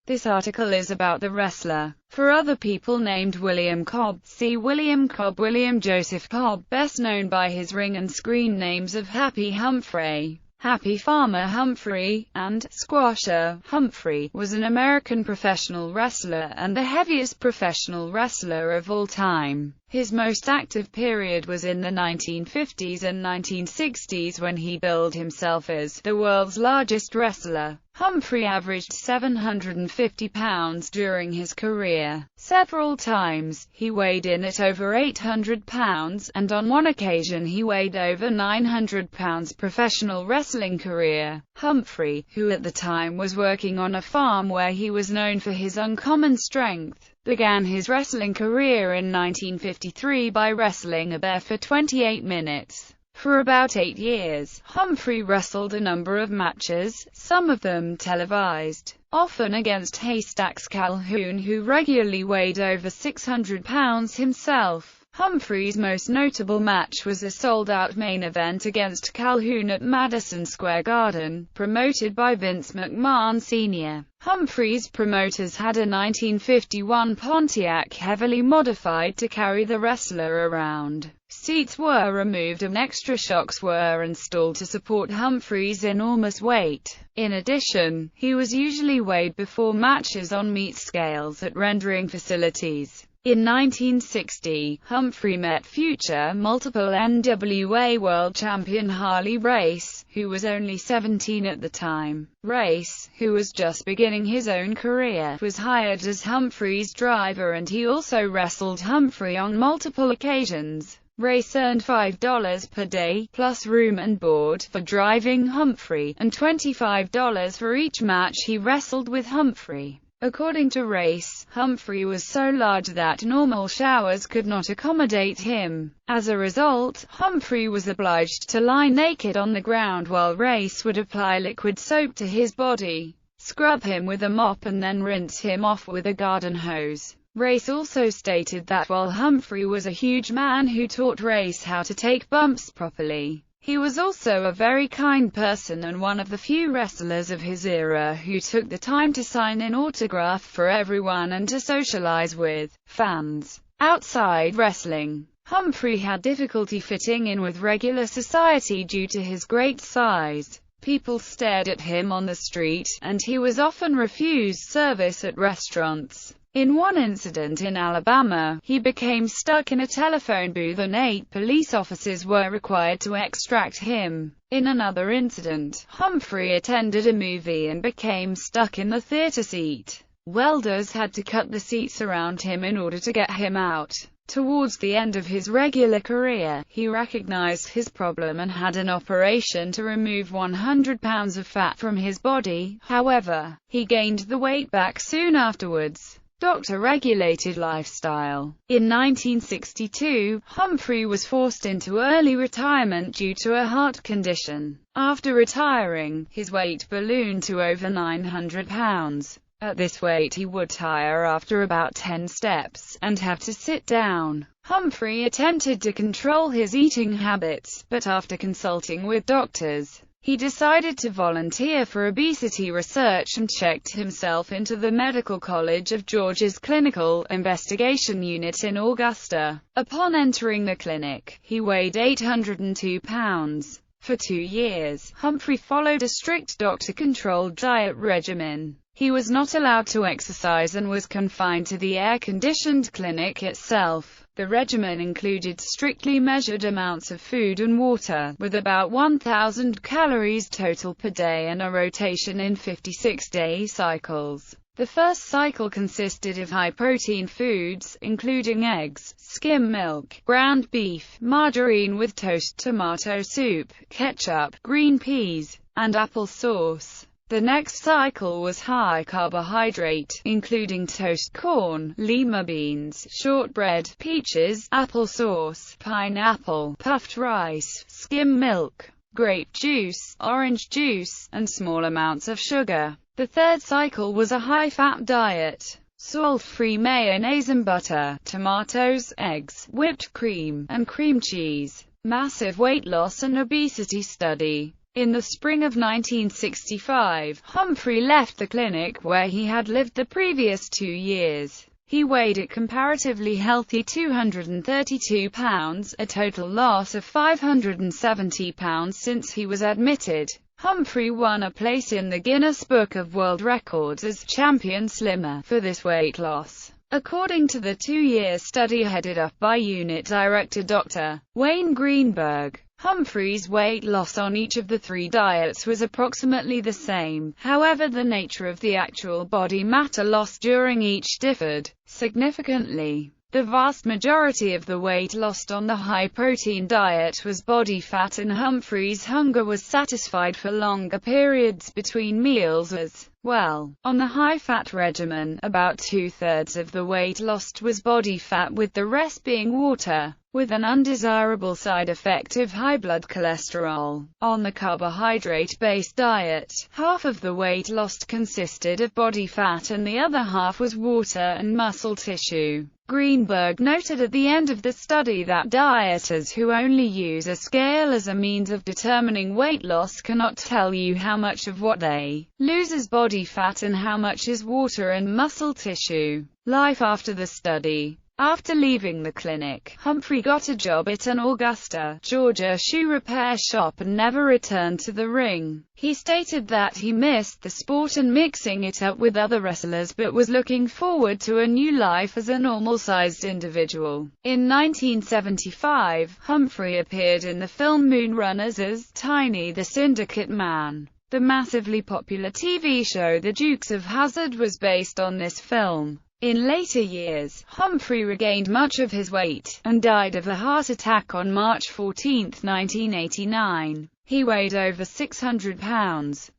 This article is about the wrestler. For other people named William Cobb, see William Cobb. William Joseph Cobb, best known by his ring and screen names of Happy Humphrey, Happy Farmer Humphrey, and Squasher Humphrey, was an American professional wrestler and the heaviest professional wrestler of all time. His most active period was in the 1950s and 1960s when he billed himself as the world's largest wrestler. Humphrey averaged 750 pounds during his career. Several times, he weighed in at over 800 pounds, and on one occasion he weighed over 900 pounds. Professional wrestling career. Humphrey, who at the time was working on a farm where he was known for his uncommon strength, began his wrestling career in 1953 by wrestling a bear for 28 minutes. For about 8 years, Humphrey wrestled a number of matches, some of them televised, often against Haystacks Calhoun, who regularly weighed over 600 pounds himself. Humphrey's most notable match was a sold-out main event against Calhoun at Madison Square Garden, promoted by Vince McMahon Sr. Humphrey's promoters had a 1951 Pontiac heavily modified to carry the wrestler around. Seats were removed and extra shocks were installed to support Humphrey's enormous weight. In addition, he was usually weighed before matches on meat scales at rendering facilities. In 1960, Humphrey met future multiple NWA World Champion Harley Race, who was only 17 at the time. Race, who was just beginning his own career, was hired as Humphrey's driver and he also wrestled Humphrey on multiple occasions. Race earned $5 per day, plus room and board, for driving Humphrey, and $25 for each match he wrestled with Humphrey. According to Race, Humphrey was so large that normal showers could not accommodate him. As a result, Humphrey was obliged to lie naked on the ground while Race would apply liquid soap to his body, scrub him with a mop and then rinse him off with a garden hose. Race also stated that while Humphrey was a huge man who taught Race how to take bumps properly, he was also a very kind person and one of the few wrestlers of his era who took the time to sign an autograph for everyone and to socialize with fans. Outside wrestling, Humphrey had difficulty fitting in with regular society due to his great size. People stared at him on the street, and he was often refused service at restaurants. In one incident in Alabama, he became stuck in a telephone booth and 8 police officers were required to extract him. In another incident, Humphrey attended a movie and became stuck in the theater seat. Welders had to cut the seats around him in order to get him out. Towards the end of his regular career, he recognized his problem and had an operation to remove 100 pounds of fat from his body. However, he gained the weight back soon afterwards. Doctor-regulated lifestyle. In 1962, Humphrey was forced into early retirement due to a heart condition. After retiring, his weight ballooned to over 900 pounds. At this weight he would tire after about 10 steps, and have to sit down. Humphrey attempted to control his eating habits, but after consulting with doctors, he decided to volunteer for obesity research and checked himself into the Medical College of Georgia's Clinical Investigation Unit in Augusta. Upon entering the clinic, he weighed 802 pounds. For 2 years, Humphrey followed a strict doctor-controlled diet regimen. He was not allowed to exercise and was confined to the air-conditioned clinic itself. The regimen included strictly measured amounts of food and water, with about 1,000 calories total per day and a rotation in 56-day cycles. The first cycle consisted of high-protein foods, including eggs, skim milk, ground beef, margarine with toast, tomato soup, ketchup, green peas, and apple sauce. The next cycle was high carbohydrate, including toast, corn, lima beans, shortbread, peaches, applesauce, pineapple, puffed rice, skim milk, grape juice, orange juice, and small amounts of sugar. The third cycle was a high-fat diet. Salt-free mayonnaise and butter, tomatoes, eggs, whipped cream, and cream cheese. Massive weight loss and obesity study. In the spring of 1965, Humphrey left the clinic where he had lived the previous 2 years. He weighed a comparatively healthy 232 pounds, a total loss of 570 pounds since he was admitted. Humphrey won a place in the Guinness Book of World Records as champion slimmer for this weight loss. According to the 2-year study headed up by unit director Dr. Wayne Greenberg, Humphrey's weight loss on each of the 3 diets was approximately the same. However, the nature of the actual body matter loss during each differed significantly. The vast majority of the weight lost on the high-protein diet was body fat, and Humphrey's hunger was satisfied for longer periods between meals as well. On the high-fat regimen, about 2/3 of the weight lost was body fat, with the rest being water, with an undesirable side effect of high blood cholesterol. On the carbohydrate-based diet, half of the weight lost consisted of body fat and the other half was water and muscle tissue. Greenberg noted at the end of the study that dieters who only use a scale as a means of determining weight loss cannot tell you how much of what they lose is body fat and how much is water and muscle tissue. Life after the study. After leaving the clinic, Humphrey got a job at an Augusta, Georgia shoe repair shop and never returned to the ring. He stated that he missed the sport and mixing it up with other wrestlers, but was looking forward to a new life as a normal-sized individual. In 1975, Humphrey appeared in the film Moonrunners as Tiny the Syndicate Man. The massively popular TV show The Dukes of Hazzard was based on this film. In later years, Humphrey regained much of his weight, and died of a heart attack on March 14, 1989. He weighed over 600 pounds.